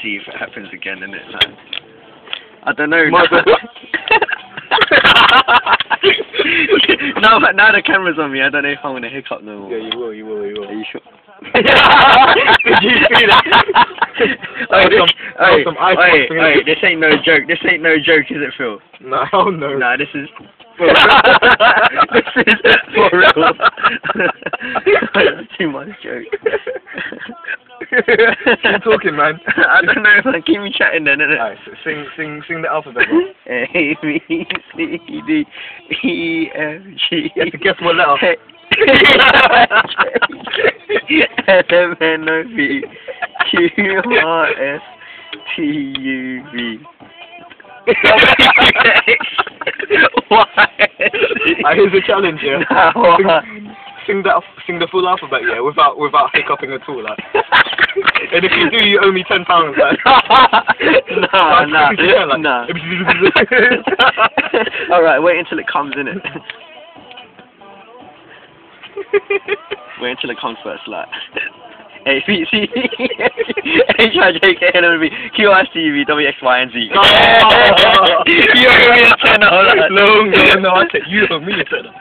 see if it happens again, innit? Like, I don't know. Now the camera's on me, I don't know if I'm gonna hiccup no more. Yeah, you will. Are you sure? Did you see that? Hey, this ain't no joke. This ain't no joke, is it, Phil? No, no. Nah, this is for real. This is for real. That's too much joke. Keep talking, man. I don't know, man. Keep me chatting then, innit? Alright, so sing the alphabet, bro. A, B, C, D, E, F, G. You have to guess what letter. L, M, N, O, P, Q, R, S, T, U, V. Why? Here's a challenge, yeah. No, Sing the full alphabet, yeah, without hiccuping at all, like. And if you do, you owe me £10, like. Nah. Alright, wait until it comes, innit? Wait until it comes first, like. A, B, C, H, I, J, K, L, M, N, O, P, Q, R, S, T, U, V, W, X, Y, and Z. You owe me a tenner, like. No, I said you owe me a tenner.